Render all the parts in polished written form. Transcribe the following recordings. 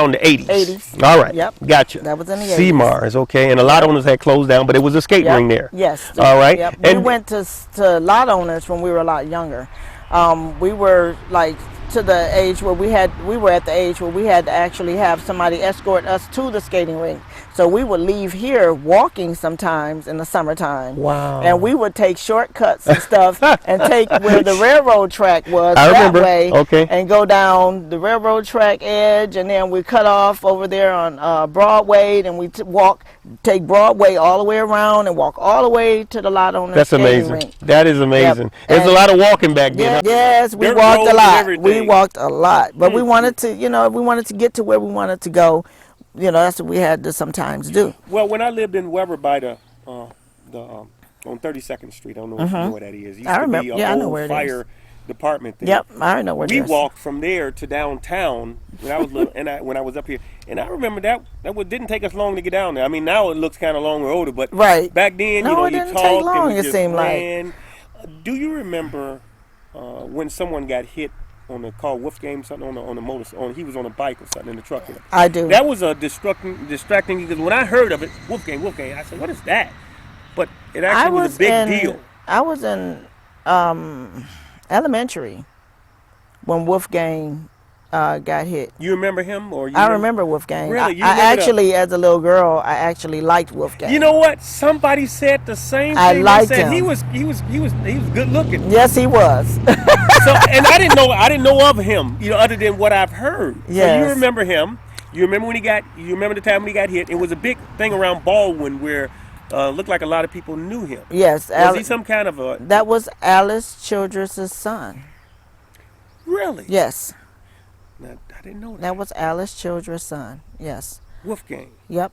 around the 80s. 80s. All right. Yep. Gotcha. That was in the 80s. Seamars, okay. And a lot of owners had closed down, but it was a skate ring there. Yes. All right. Yep. And we went to lot owners when we were a lot younger. We were like to the age where we were at the age where we had to actually have somebody escort us to the skating rink. So we would leave here walking sometimes in the summertime. Wow. And we would take shortcuts and stuff and take where the railroad track was way. Okay. And go down the railroad track edge, and then we cut off over there on Broadway, and we take Broadway all the way around and walk all the way to the lot owner. That's amazing. Rink. That is amazing. Yep. There's a lot of walking back then. Yeah, yes, we walked a lot. We walked a lot, but we wanted to, we wanted to get to where we wanted to go. That's what we had to sometimes do. Well, when I lived in Weber by the on 32nd Street, I don't know if you know where that is. Used I remember. To be I know where it fire department there. Yep, I know where it is. We walked from there to downtown when I was little, when I was up here, and I remember that didn't take us long to get down there. I mean, now it looks kind of long or older, but back then, no, it you didn't talked take long. and It seemed ran. like. Do you remember when someone got hit on the car Wolfgang something on the motor? He was on a bike or something in the truck. I do. That was a distracting because when I heard of it, Wolfgang, I said, what is that? But it actually was a big deal. I was in elementary when Wolfgang got hit. You remember him, or I remember Wolfgang. Really? I actually, as a little girl, I actually liked Wolfgang. You know what? Somebody said the same thing. I liked him. He was good looking. Yes, he was. So, and I didn't know of him, other than what I've heard. Yes. So you remember him. You remember the time when he got hit. It was a big thing around Baldwin where looked like a lot of people knew him. Yes. Was he some kind of a... That was Alice Childress' son. Really? Yes. Now, I didn't know that. That was Alice Childress' son. Yes. Wolfgang. Yep.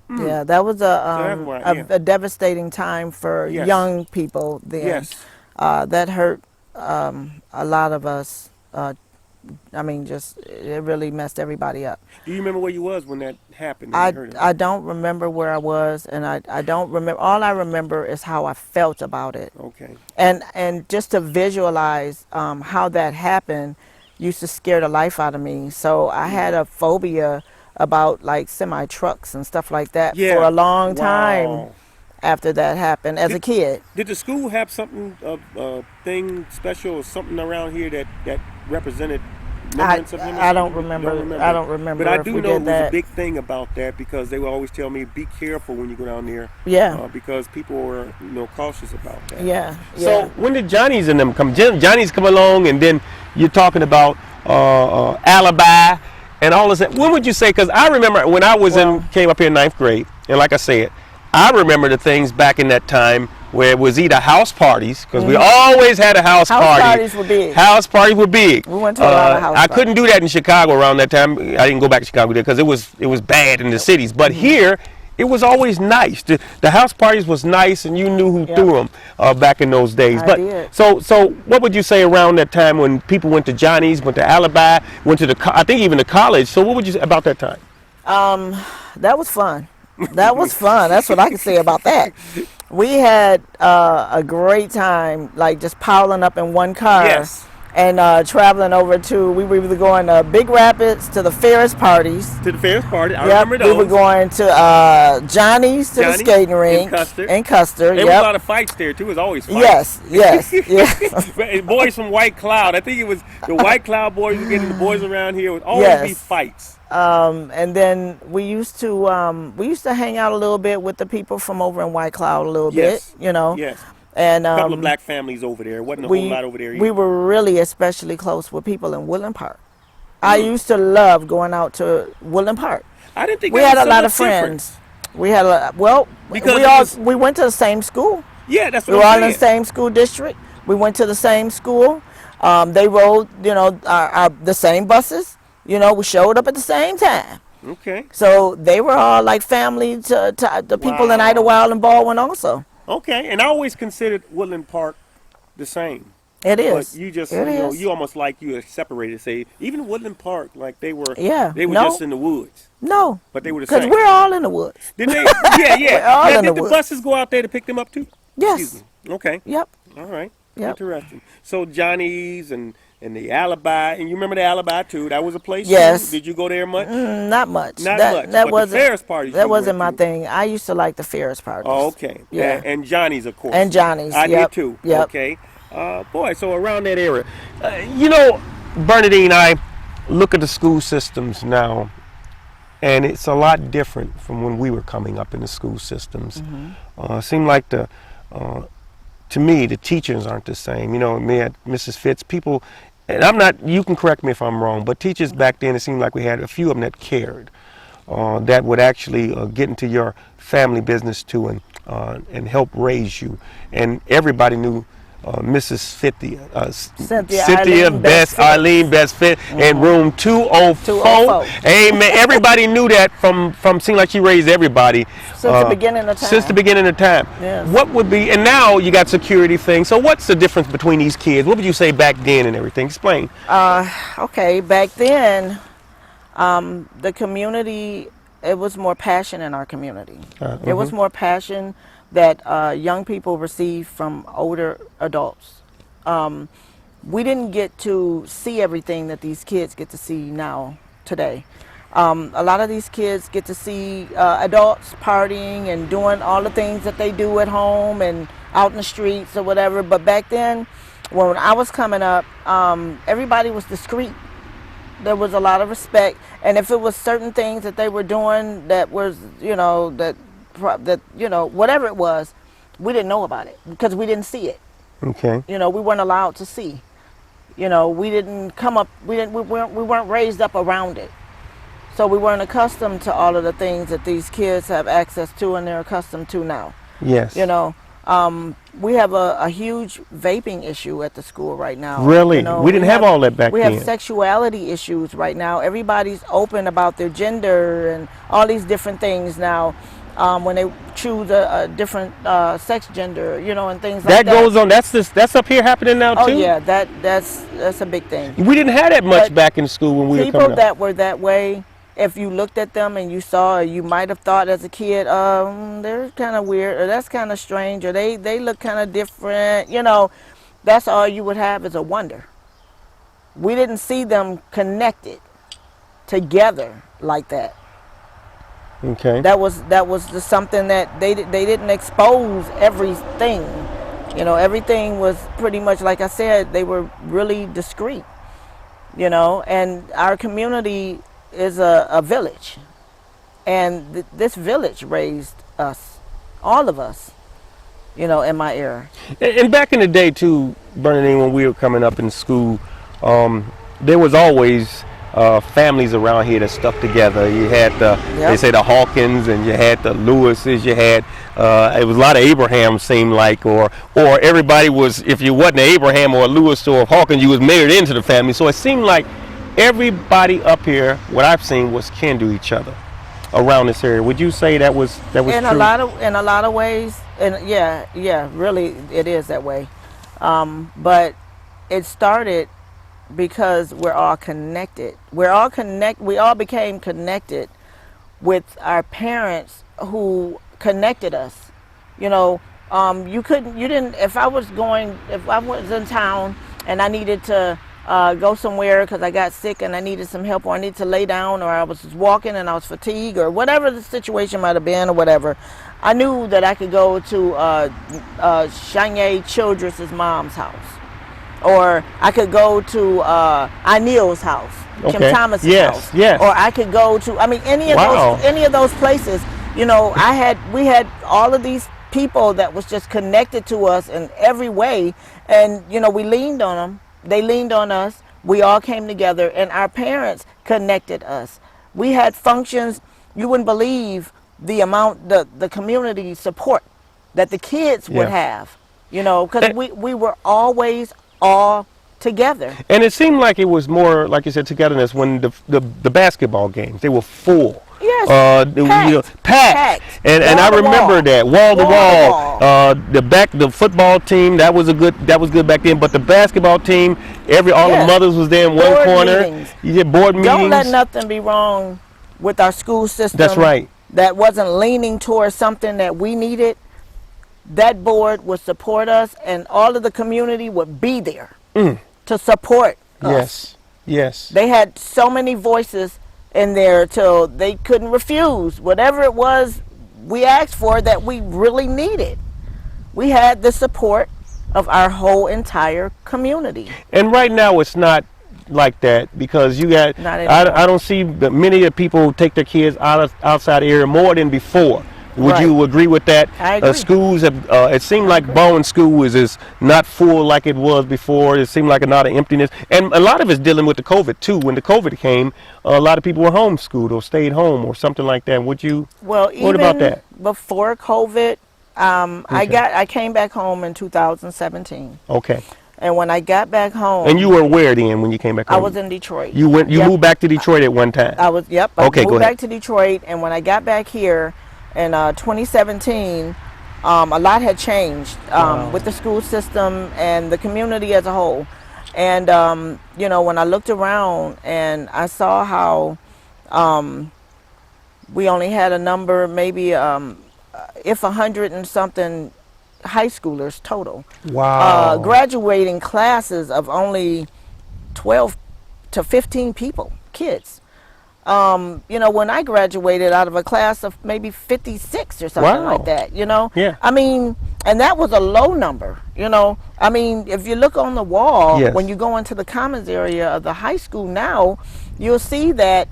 Yeah, that was a devastating time for young people then. Yes. That hurt a lot of us. It really messed everybody up. Do you remember where you was when that happened? I don't remember where I was, and I don't remember. All I remember is how I felt about it. Okay. And just to visualize how that happened used to scare the life out of me. So I had a phobia about like semi trucks and stuff like that for a long time after that happened as a kid. Did the school have something thing special or something around here that represented remembrance of him? I don't remember. I don't remember. But I do know it was that. a big thing about that because they would always tell me, be careful when you go down there. Yeah. Because people were cautious about that. Yeah. So when did Johnny's and them come? Johnny's come along, and then you're talking about Alibi and all of that. When would you say? Because I remember when I came up here in 9th grade, and like I said, I remember the things back in that time where it was either house parties, because we always had a house party. House parties were big. House parties were big. We went to a lot of house parties. I couldn't do that in Chicago around that time. I didn't go back to Chicago because it was bad in the cities. But here, it was always nice. The house parties was nice, and you knew who threw them back in those days. I did. So what would you say around that time when people went to Johnny's, went to Alibi, went to I think even to college? So what would you say about that time? That was fun. That was fun. That's what I can say about that. We had a great time, like just piling up in one car. Yes. And traveling over we were either going to Big Rapids to the Ferris parties. To the Ferris party, I remember those. We were going to Johnny's the skating rink. In Custer. There was a lot of fights there too. It was always fights. Yes. Boys from White Cloud. I think it was the White Cloud boys were getting the boys around here. It would always be fights. And then we used to hang out a little bit with the people from over in White Cloud a little bit, Yes. And a couple of black families over there. Wasn't a whole lot over there either. We were really especially close with people in Woodland Park. I used to love going out to Woodland Park. I didn't think we had a lot of friends. We had we went to the same school. Yeah, that's what we were all in the same school district. We went to the same school. They rode, the same buses. We showed up at the same time. Okay. So they were all like family to the people in Idlewild and Baldwin also. Okay, and I always considered Woodland Park the same. It is. But you just, you almost like you separated. Say, even Woodland Park, like they were just in the woods. No. But they were the same. Because we're all in the woods. Did they? Yeah. Did the buses go out there to pick them up too? Yes. Okay. Yep. All right. Yep. Interesting. So Johnny's and and the Alibi, and you remember the Alibi too? That was a place. Yes. Too? Did you go there much? Not much. Not that, much. That But wasn't the Ferris parties. That you wasn't went my to. thing. I used to like the Ferris parties. Oh, okay. Yeah. And Johnny's, of course. And Johnny's. I Yep. did too. Yep. Okay. Boy, so around that area. You know, Bernadine, I look at the school systems now, and it's a lot different from when we were coming up in the school systems. Seemed like to me, the teachers aren't the same. You know, me at Mrs. Fitz, people, and I'm not, you can correct me if I'm wrong, but teachers back then, it seemed like we had a few of them that cared, that would actually get into your family business too and help raise you. And everybody knew Mrs. Cynthia Arlene Best, Arlene Best Fit, in room 204. 204. Amen. Everybody knew that from seemed like she raised everybody Since the beginning of time. Since the beginning of time. Yes. What would be, and now you got security things. So what's the difference between these kids? What would you say back then and everything? Explain. Okay, back then, the community, it was more passion in our community. There was more passion that young people receive from older adults. We didn't get to see everything that these kids get to see now, today. A lot of these kids get to see adults partying and doing all the things that they do at home and out in the streets or whatever. But back then, when I was coming up, everybody was discreet. There was a lot of respect, and if it was certain things that they were doing that was, that whatever it was, we didn't know about it because we didn't see it. Okay. We weren't allowed to see. We didn't come up. We weren't raised up around it, so we weren't accustomed to all of the things that these kids have access to and they're accustomed to now. Yes. We have a huge vaping issue at the school right now. Really? We didn't have all that back then. We have then. sexuality issues right now. Everybody's open about their gender and all these different things now. When they choose a different sex gender, and things like that. That goes on. That's up here happening now too. Oh yeah, that's a big thing. We didn't have that much back in school when we were coming People up. that were that way, if you looked at them and you saw, or you might have thought as a kid, they're kind of weird, or that's kind of strange, or they look kind of different. That's all you would have is a wonder. We didn't see them connected together like that. Okay. That was just something that they didn't expose everything. Everything was pretty much, like I said, they were really discreet. And our community is a village, and this village raised us, all of us, in my era. And back in the day too, Bernadine, when we were coming up in school, there was always families around here that stuck together. You had they say the Hawkins, and you had the Lewises. You had it was a lot of Abraham, seemed like, or everybody was, if you wasn't an Abraham or a Lewis or a Hawkins, you was married into the family. So it seemed like everybody up here, what I've seen, was kin to each other around this area. Would you say that was in true? In a lot of ways, and yeah, really, it is that way. But it started because we're all connected. We all became connected with our parents who connected us. If I was in town and I needed to go somewhere because I got sick and I needed some help, or I needed to lay down, or I was just walking and I was fatigued, or whatever the situation might have been, or whatever, I knew that I could go to Shanye Childress' mom's house. Or I could go to Anil's house, Kim Thomas's house. Yes. Or I could go to, any of those places. We had all of these people that was just connected to us in every way, and we leaned on them. They leaned on us. We all came together, and our parents connected us. We had functions. You wouldn't believe the amount, the community support that the kids would have. Because we were always all together. And it seemed like it was more, like you said, togetherness when the basketball games, they were full. Yes, packed. And I remember that wall to wall. The football team, that was good back then. But the basketball team, all the mothers was there in one corner. Meetings. You did board meetings. Don't let nothing be wrong with our school system. That's right. That wasn't leaning towards something that we needed. That board would support us, and all of the community would be there to support us. Yes. They had so many voices in there till they couldn't refuse whatever it was we asked for that we really needed. We had the support of our whole entire community. And right now it's not like that because you got. Not anymore. I don't see many of the people take their kids outside the area more than before. Would Right. you agree with that? I agree. Schools have. It seemed like Bowen School is not full like it was before. It seemed like a lot of emptiness, and a lot of it's dealing with the COVID too. When the COVID came, a lot of people were homeschooled or stayed home or something like that. Would you? Well, What even about that? before COVID, Okay. I came back home in 2017, Okay. and when I got back home, And you were where then when you came back I home? was in Detroit. You went. You Yep. moved back to Detroit at one time. I Okay, go moved ahead. back to Detroit, and when I got back here in 2017, a lot had changed with the school system and the community as a whole. And when I looked around and I saw how we only had a number, maybe if 100 and something high schoolers total. Wow. Graduating classes of only 12 to 15 kids. When I graduated out of a class of maybe 56 or something Wow. like that, Yeah. I mean, and that was a low number, I mean, if you look on the wall, Yes. when you go into the commons area of the high school now, you'll see that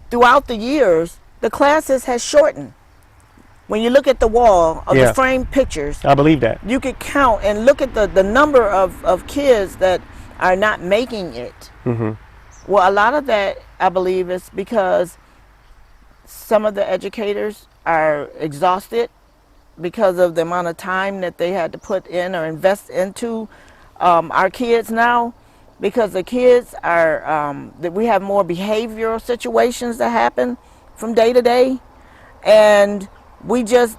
throughout the years, the classes has shortened. When you look at the wall of Yeah. the framed pictures, I believe that. you could count and look at the number of kids that are not making it. Mm-hmm. Well, a lot of that, I believe, is because some of the educators are exhausted because of the amount of time that they had to put in or invest into our kids now. Because the kids are, that we have more behavioral situations that happen from day to day, and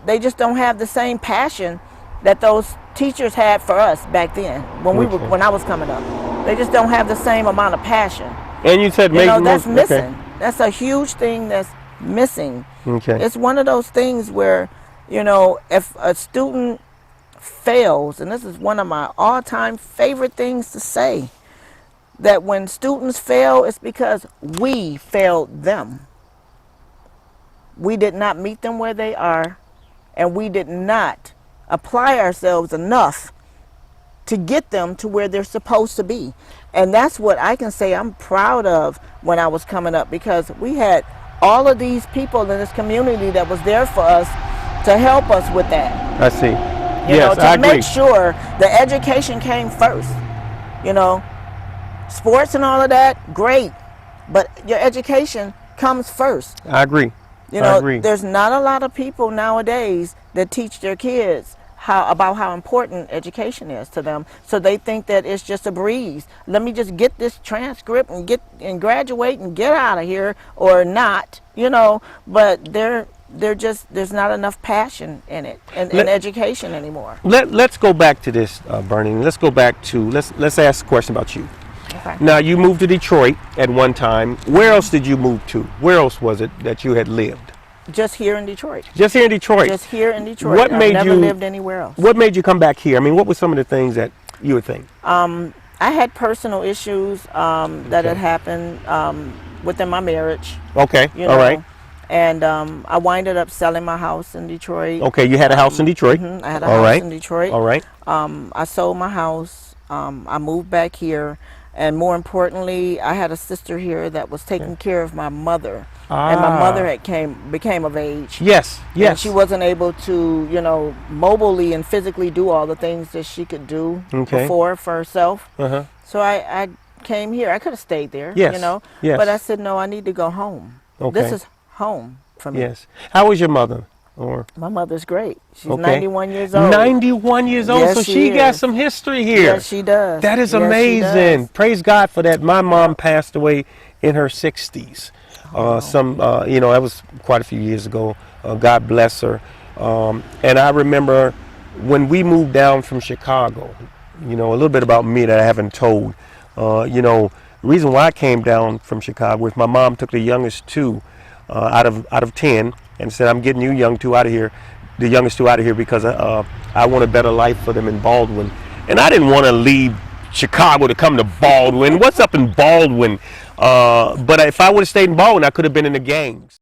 they just don't have the same passion that those teachers had for us back then when I was coming up. They just don't have the same amount of passion. And you said That's okay. missing. That's a huge thing that's missing. Okay. It's one of those things where, if a student fails, and this is one of my all-time favorite things to say, that when students fail, it's because we failed them. We did not meet them where they are, and we did not apply ourselves enough to get them to where they're supposed to be. And that's what I can say I'm proud of when I was coming up, because we had all of these people in this community that was there for us to help us with that. I see. To I agree. make sure the education came first. Sports and all of that, great, but your education comes first. I agree. I agree. There's not a lot of people nowadays that teach their kids about how important education is to them. So they think that it's just a breeze. Let me just get this transcript and graduate and get out of here, or not, but there's not enough passion in it in education anymore. Let's go back to this, Bernadine. Let's go back to let's ask a question about you. Okay. Now, you moved to Detroit at one time. Where else did you move to? Where else was it that you had lived? Just here in Detroit. Just here in Detroit. Just here in Detroit. What made I've never you lived anywhere else. What made you come back here? I mean, what were some of the things that you would think? I had personal issues that had happened within my marriage. Okay. All right. And I winded up selling my house in Detroit. Okay, you had a house in Detroit. I had a house in Detroit. All right. I sold my house. I moved back here. And more importantly, I had a sister here that was taking care of my mother. And my mother became of age. Yes, yes. And she wasn't able to, mobily and physically do all the things that she could do before for herself. Uh-huh. So I came here. I could have stayed there, Yes, yes. But I said, no, I need to go home. Okay. This is home for me. Yes. How was your mother? My mother's great. She's Okay. 91 years old. 91 years old, Yes, so she she got is. some history here. Yes, she does. That is Yes, she amazing. does. Praise God for that. My mom passed away in her 60s. That was quite a few years ago. God bless her. And I remember when we moved down from Chicago, a little bit about me that I haven't told. The reason why I came down from Chicago was my mom took the youngest two out of 10 and said, I'm getting you youngest two out of here because I want a better life for them in Baldwin. And I didn't want to leave Chicago to come to Baldwin. What's up in Baldwin? But if I would have stayed in Baldwin, I could have been in the gangs.